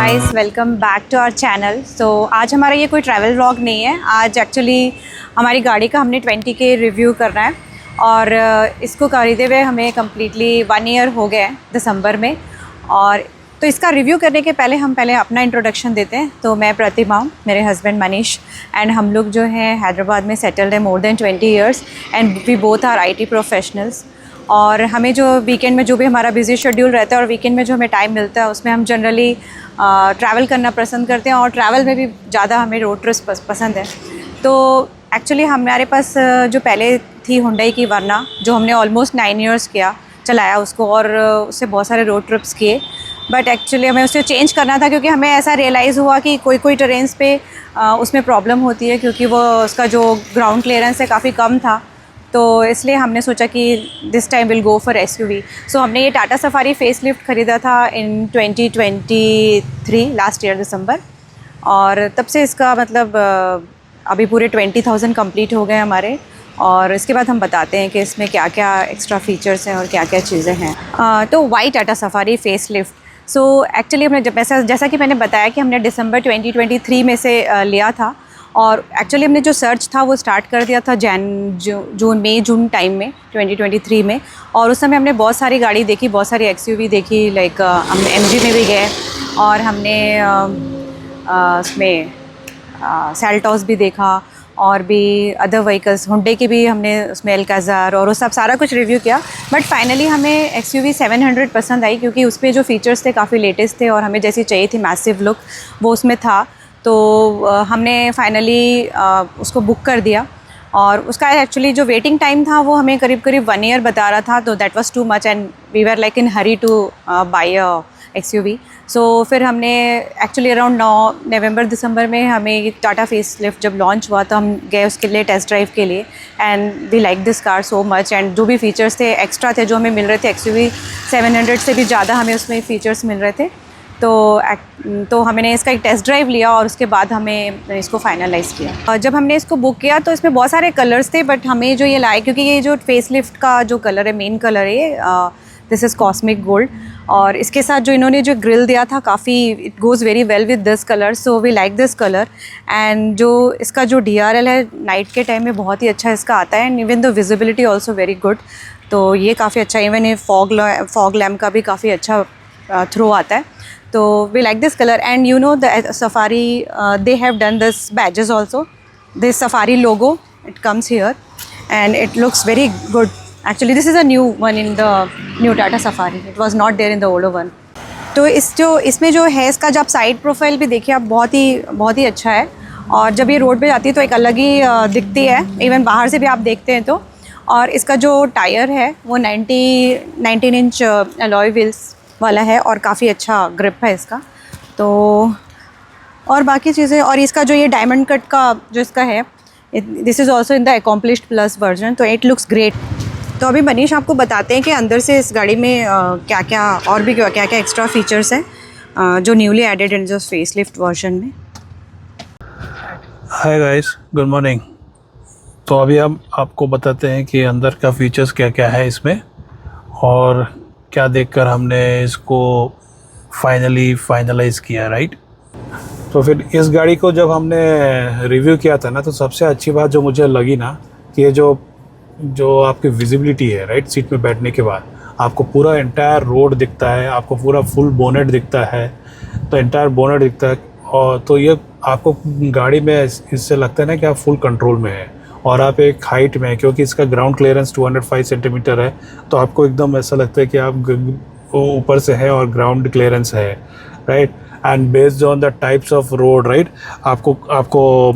Guys, welcome back to our channel. So आज हमारा ये कोई ट्रैवल व्लॉग नहीं है। आज एक्चुअली हमारी गाड़ी का हमने 20K रिव्यू करना है और इसको खरीदे हुए हमें कम्प्लीटली 1 ईयर हो गया है दिसंबर में। और तो इसका रिव्यू करने के पहले हम अपना इंट्रोडक्शन देते हैं। तो मैं प्रतिमा हूँ, मेरे हस्बैंड मनीष एंड हम लोग जो हैं हैदराबाद में सेटल्ड है more than 20 years and we both are IT professionals. और हमें जो वीकेंड में जो भी हमारा बिजी शेड्यूल रहता है और वीकेंड में जो हमें टाइम मिलता है उसमें हम जनरली ट्रैवल करना पसंद करते हैं और ट्रैवल में भी ज़्यादा हमें रोड ट्रिप पसंद है। तो एक्चुअली हमारे पास जो पहले थी हुंडई की वरना, जो हमने ऑलमोस्ट 9 ईयर्स चलाया उसको और उससे बहुत सारे रोड ट्रिप्स किए। बट एक्चुअली हमें उसे चेंज करना था क्योंकि हमें ऐसा रियलाइज़ हुआ कि कोई टेरेन्स पे उसमें प्रॉब्लम होती है क्योंकि वो उसका जो ग्राउंड क्लियरेंस है काफ़ी कम था। तो इसलिए हमने सोचा कि this time will go for SUV। सो हमने ये टाटा सफारी फेस लिफ्ट ख़रीदा था इन 2023 लास्ट ईयर दिसंबर। और तब से इसका मतलब अभी पूरे 20,000 कंप्लीट हो गए हमारे। और इसके बाद हम बताते हैं कि इसमें क्या क्या एक्स्ट्रा फीचर्स हैं और क्या क्या चीज़ें हैं। तो why Tata Safari face lift. So actually हमने जैसा कि मैंने बताया कि हमने दिसंबर 2023 में से लिया था और एक्चुअली हमने जो सर्च था वो स्टार्ट कर दिया था जून टाइम में 2023 में। और उस समय हमने बहुत सारी गाड़ी देखी, बहुत सारी XUV देखी। लाइक हम MG में भी गए और हमने उसमें सेल्टॉस भी देखा और भी अदर व्हीकल्स हुंडई की भी हमने उसमें एल्काज़ार और वो सब सारा कुछ रिव्यू किया। बट फाइनली हमें XUV 700 पसंद आई क्योंकि उसपे जो फीचर्स थे काफ़ी लेटेस्ट थे और हमें जैसी चाहिए थी मैसिव लुक वो उसमें था। तो हमने फाइनली उसको बुक कर दिया और उसका एक्चुअली जो वेटिंग टाइम था वो हमें करीब 1 ईयर बता रहा था। तो that was too much and we were like in hurry to buy XUV। So फिर हमने एक्चुअली अराउंड नवंबर दिसंबर में हमें टाटा फेस लिफ्ट जब लॉन्च हुआ तो हम गए उसके लिए टेस्ट ड्राइव के लिए and we like this car so much. And जो भी फीचर्स थे एक्स्ट्रा थे जो हमें मिल रहे थे XUV 700 से भी ज़्यादा हमें उसमें फीचर्स मिल रहे थे। तो हमने इसका एक टेस्ट ड्राइव लिया और उसके बाद हमें इसको फाइनलाइज़ किया। और जब हमने इसको बुक किया तो इसमें बहुत सारे कलर्स थे बट हमें जो ये लाए क्योंकि ये जो फेस लिफ्ट का जो कलर है मेन कलर है दिस इज़ कॉस्मिक गोल्ड। और इसके साथ जो इन्होंने जो ग्रिल दिया था काफ़ी it goes very well with this colour. So we like this colour. And जो इसका जो DRL है नाइट के टाइम में बहुत ही अच्छा इसका आता है and even the visibility also very good. तो ये काफ़ी अच्छा, इवन ये फॉग लैम्प का भी काफ़ी अच्छा थ्रो आता है। तो we like this color and you know the Safari they have done this badges also, this Safari logo it comes here and it looks very good. Actually this is a new one in the new Tata Safari, it was not there in the older one. तो इसमें जो है इसका जब side profile भी देखिए आप बहुत ही अच्छा है और जब ये रोड पे जाती है तो एक अलग ही दिखती है, इवन बाहर से भी आप देखते हैं तो। और इसका जो टायर है वो 19 इंच अलॉय व्हील्स वाला है और काफ़ी अच्छा ग्रिप है इसका। तो और बाकी चीज़ें और इसका जो ये डायमंड कट का जो इसका है this is also in the accomplished plus version. तो इट लुक्स ग्रेट। तो अभी मनीष आपको बताते हैं कि अंदर से इस गाड़ी में क्या क्या एक्स्ट्रा फीचर्स हैं जो न्यूली एडेड इन जो फेस लिफ्ट वर्जन में। Hi guys, good morning. तो अभी हम आपको बताते हैं कि अंदर का फीचर्स क्या क्या है इसमें और क्या देखकर हमने इसको फाइनलाइज़ किया, राइट। तो फिर इस गाड़ी को जब हमने रिव्यू किया था ना तो सबसे अच्छी बात जो मुझे लगी ना कि ये जो आपकी विजिबिलिटी है, राइट, सीट में बैठने के बाद आपको पूरा एंटायर रोड दिखता है, आपको पूरा फुल बोनेट दिखता है। तो एंटायर बोनेट दिखता है और तो ये आपको गाड़ी में इससे लगता है ना कि आप फुल कंट्रोल में है और आप एक हाइट में है क्योंकि इसका ग्राउंड क्लियरेंस 205 सेंटीमीटर है। तो आपको एकदम ऐसा लगता है कि आप ऊपर से है और ग्राउंड क्लियरेंस है, right. And based on the types of road, right, आपको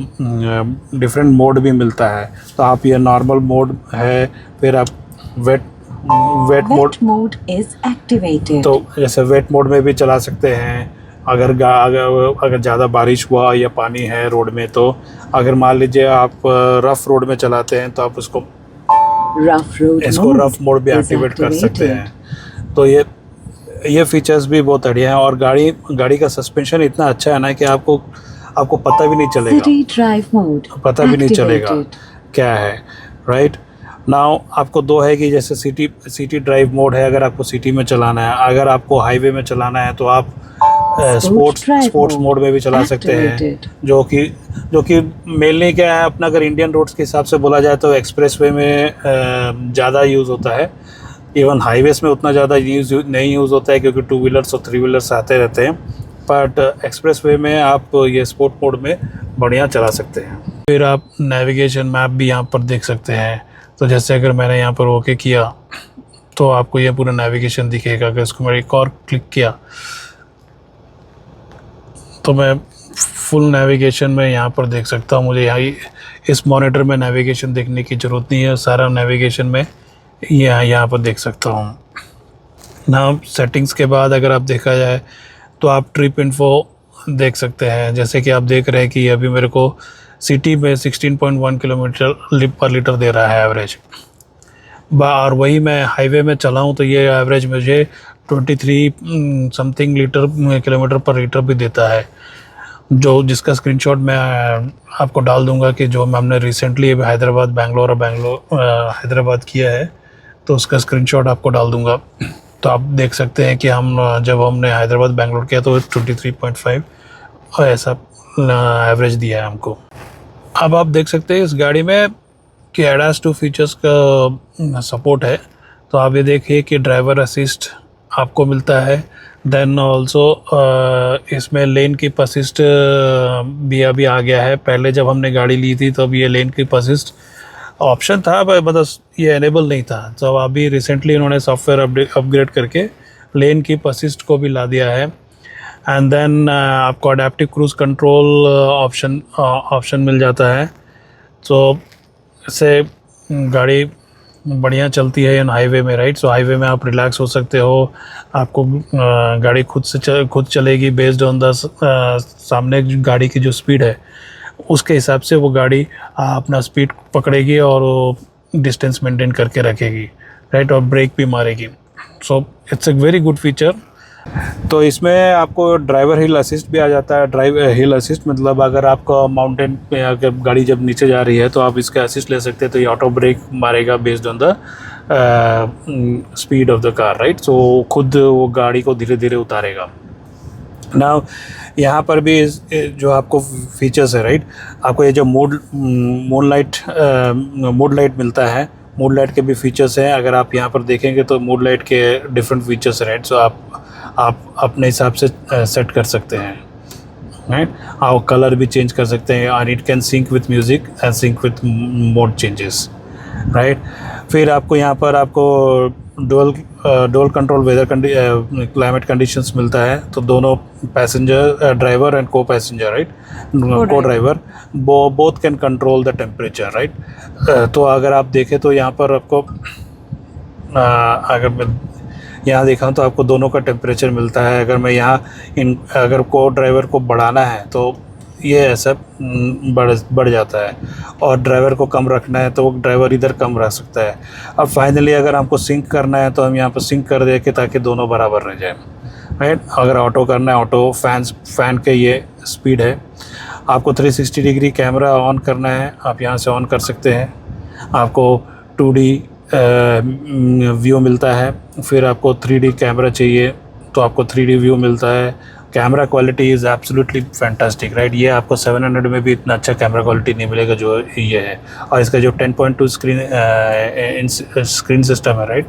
डिफरेंट मोड भी मिलता है। तो आप ये नॉर्मल मोड है, फिर आप वेट मोड इज एक्टिवेटेड। तो जैसे वेट मोड में भी चला सकते हैं अगर ज़्यादा बारिश हुआ या पानी है रोड में। तो अगर मान लीजिए आप रफ़ रोड में चलाते हैं तो आप इसको रफ़ मोड भी एक्टिवेट कर सकते हैं। तो ये फीचर्स भी बहुत बढ़िया हैं और गाड़ी का सस्पेंशन इतना अच्छा है ना कि आपको पता भी नहीं चलेगा क्या है, राइट। नाउ आपको दो है कि जैसे सिटी ड्राइव मोड है, अगर आपको सिटी में चलाना है, अगर आपको हाईवे में चलाना है तो आप स्पोर्ट्स मोड में भी चला सकते हैं, जो कि मेनली क्या है अपना, अगर इंडियन रोड्स के हिसाब से बोला जाए तो एक्सप्रेसवे में ज़्यादा यूज़ होता है। इवन हाईवेज़ में उतना ज़्यादा नहीं यूज़ होता है, क्योंकि 2 व्हीलर्स और 3 व्हीलर्स आते रहते हैं। बट एक्सप्रेसवे में आप ये स्पोर्ट मोड में बढ़िया चला सकते हैं। फिर आप नेविगेशन मैप भी यहाँ पर देख सकते हैं। तो जैसे अगर मैंने यहाँ पर ओके किया तो आपको ये पूरा नेविगेशन दिखेगा। अगर इसको मैं एक और क्लिक किया तो मैं फुल नेविगेशन में यहाँ पर देख सकता हूँ। मुझे इस मॉनिटर में नेविगेशन देखने की ज़रूरत नहीं है, सारा नेविगेशन में यहाँ पर देख सकता हूँ ना। सेटिंग्स के बाद अगर आप देखा जाए तो आप ट्रिप इन्फो देख सकते हैं। जैसे कि आप देख रहे हैं कि अभी मेरे को सिटी में 16.1 किलोमीटर पर लीटर दे रहा है एवरेज, और वही मैं हाईवे में चलाऊँ तो ये एवरेज मुझे 23 समथिंग किलोमीटर पर लीटर भी देता है, जिसका स्क्रीनशॉट मैं आपको डाल दूंगा कि जो हमने रिसेंटली हैदराबाद हैदराबाद किया है, तो उसका स्क्रीनशॉट आपको डाल दूंगा। तो आप देख सकते हैं कि जब हमने हैदराबाद बेंगलोर किया तो 23.5 ऐसा एवरेज दिया है हमको। अब आप देख सकते हैं इस गाड़ी में कि ADAS 2 फीचर्स का सपोर्ट है। तो आप ये देखिए कि ड्राइवर असिस्ट आपको मिलता है। देन ऑल्सो इसमें लेन कीप असिस्ट भी अभी आ गया है। पहले जब हमने गाड़ी ली थी तब ये लेन कीप असिस्ट ऑप्शन था, मतलब ये एनेबल नहीं था। तो अभी रिसेंटली इन्होंने सॉफ्टवेयर अपग्रेड करके लेन कीप असिस्ट को भी ला दिया है। एंड देन आपको अडेप्टिव क्रूज कंट्रोल ऑप्शन मिल जाता है। तो इससे गाड़ी बढ़िया चलती है इन हाईवे में, राइट। सो हाईवे में आप रिलैक्स हो सकते हो। आपको गाड़ी खुद चलेगी बेस्ड ऑन द सामने गाड़ी की जो स्पीड है उसके हिसाब से वो गाड़ी अपना स्पीड पकड़ेगी और वो डिस्टेंस मेंटेन करके रखेगी, राइट, और ब्रेक भी मारेगी। So it's a very good feature. तो इसमें आपको ड्राइवर हिल असिस्ट भी आ जाता है। ड्राइवर हिल असिस्ट मतलब अगर आपका माउंटेन पे अगर गाड़ी जब नीचे जा रही है तो आप इसका असिस्ट ले सकते हैं। तो ये ऑटो ब्रेक मारेगा based on the speed of the car, right. So खुद वो गाड़ी को धीरे धीरे उतारेगा। ना यहाँ पर भी जो आपको फीचर्स है, राइट, आपको ये जो मूड लाइट मिलता है। मूड लाइट के भी फीचर्स हैं। अगर आप यहाँ पर देखेंगे तो मूड लाइट के डिफरेंट फीचर्स हैं, राइट। सो आप अपने हिसाब से सेट कर सकते हैं, राइट। आप कलर भी चेंज कर सकते हैं और it can sync with music and sync with mode changes, right. फिर आपको यहाँ पर dual control weather climate conditions मिलता है। तो दोनों passenger, driver and co passenger, right, co driver both can control the temperature, right. तो अगर आप देखें तो यहाँ पर आपको अगर मैं यहाँ देखा तो आपको दोनों का टेम्परेचर मिलता है। अगर मैं अगर को ड्राइवर को बढ़ाना है तो ये ऐसा बढ़ जाता है, और ड्राइवर को कम रखना है तो ड्राइवर इधर कम रख सकता है। अब फाइनली अगर हमको सिंक करना है तो हम यहाँ पर सिंक कर दें कि ताकि दोनों बराबर रह जाए, राइट। अगर ऑटो करना है, ऑटो फैन के ये स्पीड है। आपको 360 डिग्री कैमरा ऑन करना है, आप यहाँ से ऑन कर सकते हैं। आपको 2D व्यू मिलता है। फिर आपको 3D कैमरा चाहिए तो आपको 3D व्यू मिलता है। Camera quality is absolutely fantastic, right. ये आपको 700 में भी इतना अच्छा कैमरा क्वालिटी नहीं मिलेगा जो ये है। और इसका जो 10.2 स्क्रीन सिस्टम है, right,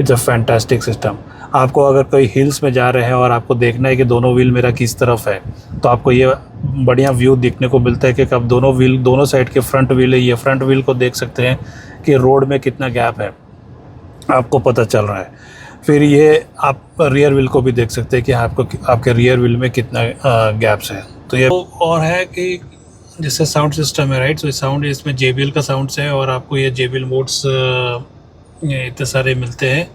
it's a fantastic system. आपको अगर कोई हिल्स में जा रहे हैं और आपको देखना है कि दोनों व्हील मेरा किस तरफ है, तो आपको ये बढ़िया व्यू देखने को मिलता है कि कब दोनों साइड के फ्रंट व्हील है, ये फ्रंट व्हील को देख सकते हैं कि रोड में कितना गैप है, आपको पता चल रहा है। फिर ये आप रियर व्हील को भी देख सकते हैं कि आपके रियर व्हील में कितना गैप्स है। तो ये और है कि जैसे साउंड सिस्टम है, राइट। तो साउंड इसमें JBL का साउंड्स है और आपको ये JBL मोड्स इतने सारे मिलते हैं।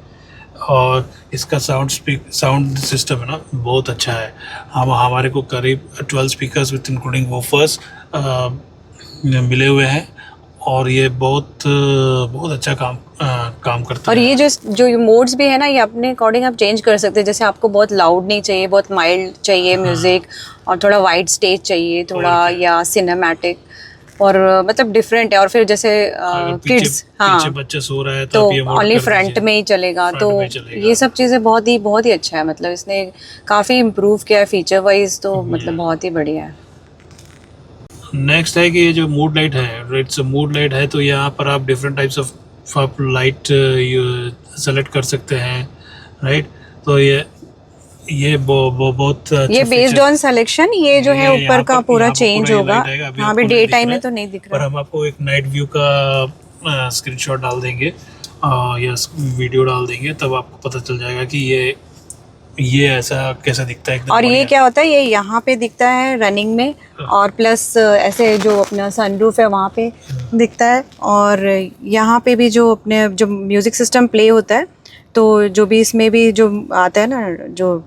और इसका साउंड सिस्टम है ना बहुत अच्छा है। हमारे को करीब 12 स्पीकर्स विथ इंक्लूडिंग वूफर्स मिले हुए हैं और ये बहुत अच्छा काम करता है। और ये जो मोड्स भी है ना, ये अपने अकॉर्डिंग आप चेंज कर सकते हैं। जैसे आपको बहुत लाउड नहीं चाहिए, बहुत माइल्ड चाहिए म्यूजिक, और थोड़ा वाइड स्टेज चाहिए, थोड़ा या सिनेमैटिक, और मतलब डिफरेंट है। और फिर जैसे किड्स, पीछे बच्चा सो रहा है तो आप ये मोड ओनली कर फ्रंट दीजिए, में ही चलेगा। फ्रंट तो में चलेगा। ये सब चीज़ें बहुत ही अच्छा है, मतलब इसने काफ़ी इम्प्रूव किया है फीचर वाइज, तो मतलब बहुत ही बढ़िया है। नेक्स्ट है कि ये जो मूड लाइट है, इट्स मूड लाइट है, तो यहाँ पर आप डिफरेंट टाइप्स ऑफ आप लाइट सेलेक्ट कर सकते हैं, राइट। तो ये बहुत अच्छा ये बेस्ड feature- ऑन सिलेक्शन, ये जो है ये ऊपर का पूरा यहाँ पर चेंज ये होगा। light आएगा, अभी हाँ, भी आपको डे नहीं दिख टाइम रहा में है, तो नहीं दिख पर रहा। हम आपको एक नाइट व्यू का स्क्रीनशॉट डाल देंगे या वीडियो डाल देंगे, तब आपको पता चल जाएगा कि ये ऐसा कैसा दिखता है, एकदम और ये बढ़िया। क्या होता है, ये यहाँ पे दिखता है रनिंग में, और प्लस ऐसे जो अपना सनरूफ है वहाँ पे दिखता है। और यहाँ पे भी जो अपने जो म्यूज़िक सिस्टम प्ले होता है, तो जो भी इसमें भी जो आता है ना, जो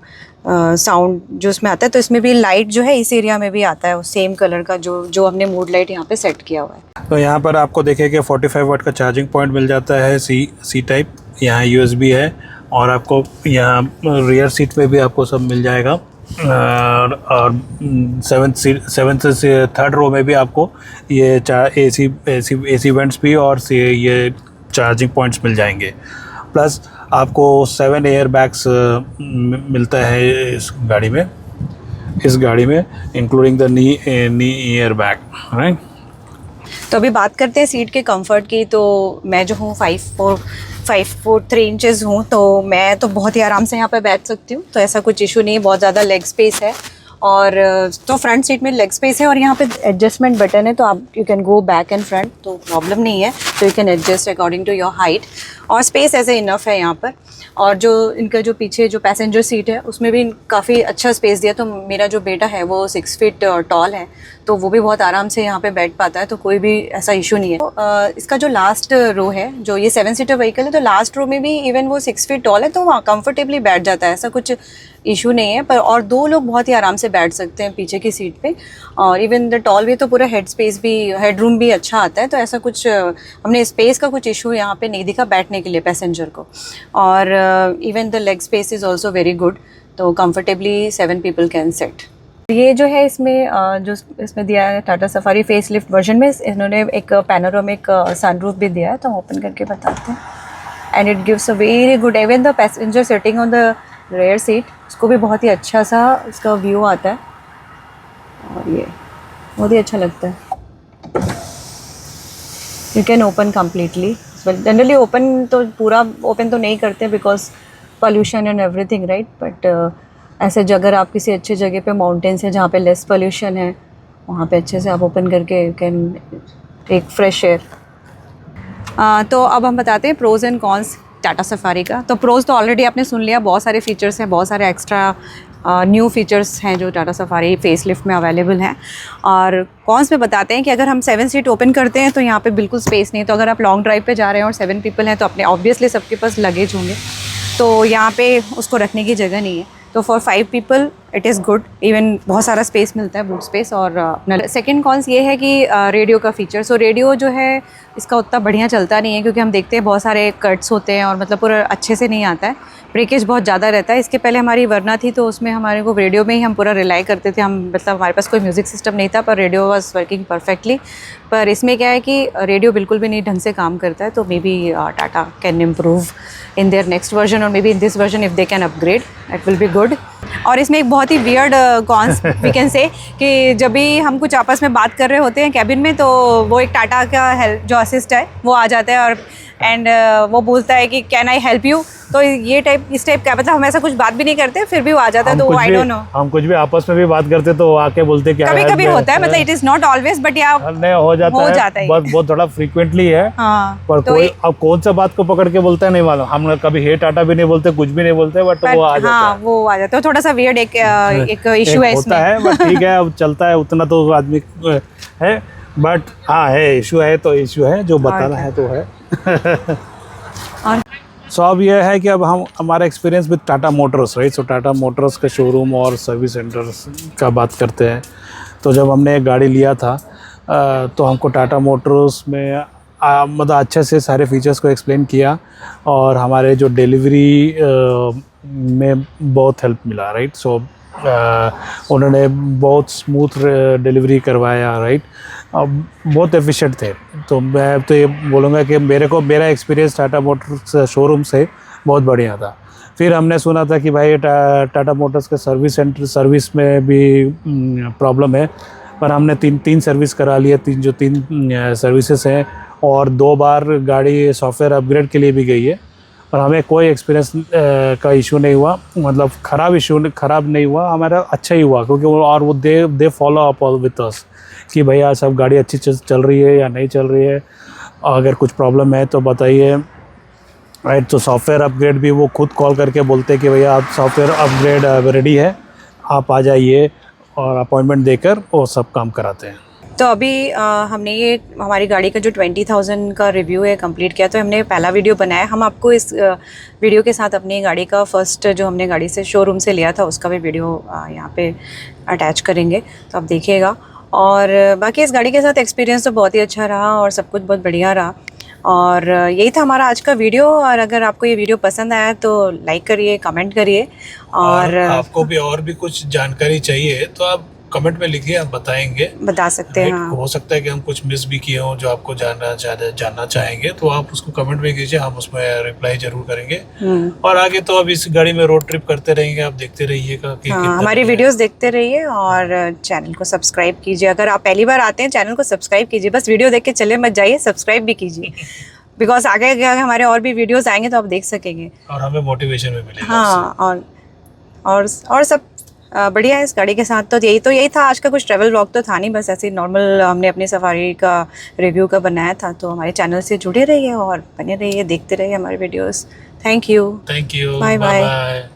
साउंड जो इसमें आता है, तो इसमें भी लाइट जो है इस एरिया में भी आता है, सेम कलर का जो हमने मूड लाइट यहाँ पे सेट किया हुआ है। तो यहाँ पर आपको देखें कि 45 वाट का चार्जिंग पॉइंट मिल जाता है, सी टाइप, यहाँ USB है, और आपको यहाँ रियर सीट में भी आपको सब मिल जाएगा। और सेवन्थ से थर्ड रो में भी आपको ये AC वेंट्स भी और ये चार्जिंग पॉइंट्स मिल जाएंगे। प्लस आपको 7 एयर बैग्स मिलता है इस गाड़ी में including the knee air bag, right. तो अभी बात करते हैं सीट के कंफर्ट की। तो मैं जो हूँ 5 फुट 3 इंचेस हूँ, तो मैं तो बहुत ही आराम से यहाँ पे बैठ सकती हूँ, तो ऐसा कुछ इशू नहीं है। बहुत ज़्यादा लेग स्पेस है, और तो फ्रंट सीट में लेग स्पेस है, और यहाँ पे एडजस्टमेंट बटन है, तो आप you can go back and front, तो प्रॉब्लम नहीं है। तो you can adjust according to your height, और स्पेस ऐसे इनफ है यहाँ पर। और जो इनका जो पीछे जो पैसेंजर सीट है उसमें भी काफ़ी अच्छा स्पेस दिया। तो मेरा जो बेटा है वो 6 फीट टॉल है, तो वो भी बहुत आराम से यहाँ पे बैठ पाता है, तो कोई भी ऐसा इशू नहीं है। तो इसका जो लास्ट रो है, जो ये 7 सीटर व्हीकल है, तो लास्ट रो में भी इवन वो 6 फीट टॉल है, तो वहाँ कंफर्टेबली बैठ जाता है, ऐसा कुछ इशू नहीं है। पर और 2 लोग बहुत ही आराम से बैठ सकते हैं पीछे की सीट पे। और इवन द टॉल भी, तो पूरा हेड रूम भी अच्छा आता है, तो ऐसा कुछ हमने स्पेस का कुछ इशू यहाँ पे नहीं दिखा बैठने के लिए पैसेंजर को। और even the leg space is also very good, तो कंफर्टेबली 7 पीपल कैन सेट। ये जो है इसमें जो इसमें दिया है Tata Safari face lift version में, इन्होंने एक पैनोरामिक सनरूफ भी दिया है, तो हम ओपन करके बताते हैं। And it gives a very good, even the passenger sitting on the rare seat, उसको भी बहुत ही अच्छा सा इसका व्यू आता है, और ये बहुत ही अच्छा लगता है। You can open completely, generally open तो पूरा ओपन तो नहीं करते because pollution and everything, right. But ऐसे अगर आप किसी अच्छे जगह पे माउंटेन्स है जहाँ पे लेस पोल्यूशन है, वहाँ पे अच्छे से आप ओपन करके you can take fresh air. तो अब हम बताते हैं pros and cons Tata Safari का। तो प्रोज़ तो ऑलरेडी आपने सुन लिया, बहुत सारे फीचर्स हैं, बहुत सारे एक्स्ट्रा न्यू फीचर्स हैं जो टाटा सफारी फेस लिफ्ट में अवेलेबल हैं। और कॉन्स में बताते हैं कि अगर हम 7 सीट ओपन करते हैं तो यहाँ पे बिल्कुल स्पेस नहीं है। तो अगर आप लॉन्ग ड्राइव पे जा रहे हैं और 7 पीपल हैं, तो अपने ऑब्वियसली सबके पास लगेज होंगे, तो यहाँ पे उसको रखने की जगह नहीं है। तो for 5 people it is good, even बहुत सारा स्पेस मिलता है, बूट स्पेस। और अपना सेकेंड कॉन्स ये है कि रेडियो का फीचर। सो रेडियो जो है इसका उतना बढ़िया चलता नहीं है, क्योंकि हम देखते हैं बहुत सारे कट्स होते हैं और मतलब पूरा अच्छे से नहीं आता है, ब्रेकेज बहुत ज़्यादा रहता है। इसके पहले हमारी वरना थी, तो उसमें हमारे को रेडियो में ही हम पूरा रिलाई करते थे, हम मतलब हमारे पास कोई म्यूज़िक सिस्टम नहीं था, पर रेडियो वाज वर्किंग परफेक्टली। पर इसमें क्या है कि रेडियो बिल्कुल भी नहीं ढंग से काम करता है, तो maybe Tata can improve in their next version, और maybe in this version if they can upgrade, it will be good. और इसमें एक बहुत ही weird cons we can say कि जब भी हम कुछ आपस में बात कर रहे होते हैं कैबिन में, तो वो एक टाटा का हेल्प जो असिस्ट है वो आ जाता है, और एंड वो बोलता है कि कैन आई हेल्प यू। तो ये इस टाइप का, मतलब हम ऐसा कुछ बात भी नहीं करते, फिर भी वो आ जाता है, तो आई डोंट नो। हम कुछ भी आपस में भी बात करते तो आके बोलते क्या कभी कभी होता है, मतलब it is not always, but या नहीं हो जाता है, बहुत थोड़ा फ्रीक्वेंटली है। हाँ, पर तो कोई अब कौन सा बात को पकड़ के बोलता है नहीं मालूम, हम कभी हे टाटा भी नहीं बोलते, कुछ भी नहीं बोलते, बट वो आ जाता है। हाँ, वो आ जाता है, थोड़ा सा वियर्ड एक इशू है इसमें। होता है, बट ठीक है, अब चलता है, उतना तो आदमी है। बट हाँ है, इशू है तो इशू है, जो बताना है तो है। सो अब यह है कि अब हम हमारा experience with Tata Motors, right. So Tata Motors का शोरूम और सर्विस सेंटर्स का बात करते हैं। तो जब हमने एक गाड़ी लिया था तो हमको टाटा मोटर्स में मतलब अच्छे से सारे फीचर्स को एक्सप्लेन किया, और हमारे जो डिलीवरी में बहुत हेल्प मिला, राइट। सो उन्होंने बहुत स्मूथ डिलीवरी करवाया, राइट। अब बहुत एफिशिएंट थे। तो मैं तो ये बोलूँगा कि मेरा एक्सपीरियंस टाटा मोटर्स शोरूम से बहुत बढ़िया था। फिर हमने सुना था कि भाई टाटा मोटर्स के सर्विस में भी प्रॉब्लम है, पर हमने तीन सर्विस करा लिए, तीन सर्विसेज हैं, और 2 बार गाड़ी सॉफ्टवेयर अपग्रेड के लिए भी गई है, और हमें कोई एक्सपीरियंस का इशू नहीं हुआ, मतलब ख़राब नहीं हुआ, हमारा अच्छा ही हुआ, क्योंकि वो they follow up with us कि भैया सब गाड़ी अच्छी चल रही है या नहीं चल रही है, अगर कुछ प्रॉब्लम है तो बताइए, राइट। तो सॉफ्टवेयर अपग्रेड भी वो खुद कॉल करके बोलते हैं कि भैया आप सॉफ्टवेयर अपग्रेड रेडी है, आप आ जाइए, और अपॉइंटमेंट देकर वो सब काम कराते हैं। तो अभी हमने ये हमारी गाड़ी का जो 20,000 का रिव्यू है कंप्लीट किया, तो हमने पहला वीडियो बनाया। हम आपको इस वीडियो के साथ अपनी गाड़ी का फर्स्ट जो हमने गाड़ी से शोरूम से लिया था उसका भी वीडियो यहाँ पे अटैच करेंगे, तो आप देखिएगा। और बाकी इस गाड़ी के साथ एक्सपीरियंस तो बहुत ही अच्छा रहा और सब कुछ बहुत बढ़िया रहा। और यही था हमारा आज का वीडियो। और अगर आपको ये वीडियो पसंद आया तो लाइक करिए, कमेंट करिए, और आपको भी और भी कुछ जानकारी चाहिए तो आप कमेंट में लिखिए, हम बता सकते हैं। हाँ, हो सकता है कि हम कुछ मिस भी किए हों जो आपको जानना चाहेंगे, तो आप उसको कमेंट में कीजिए, हम उसमें रिप्लाई जरूर करेंगे। और आगे तो अब इस गाड़ी में रोड ट्रिप करते रहेंगे, आप देखते रहिएगा कि हमारी वीडियोस देखते रहिए और चैनल को सब्सक्राइब कीजिए। अगर आप पहली बार आते हैं चैनल को सब्सक्राइब कीजिए, बस वीडियो देख के चले मत जाइए, सब्सक्राइब भी कीजिए, बिकॉज आगे हमारे और भी वीडियोस आएंगे तो आप देख सकेंगे और हमें मोटिवेशन भी मिलेगा। हाँ, और सब बढ़िया है इस गाड़ी के साथ। तो यही था आज का। कुछ ट्रैवल व्लॉग तो था नहीं, बस ऐसे नॉर्मल हमने अपनी सफारी का रिव्यू का बनाया था। तो हमारे चैनल से जुड़े रहिए और बने रहिए, देखते रहिए हमारे videos. Thank you, bye bye. Bye.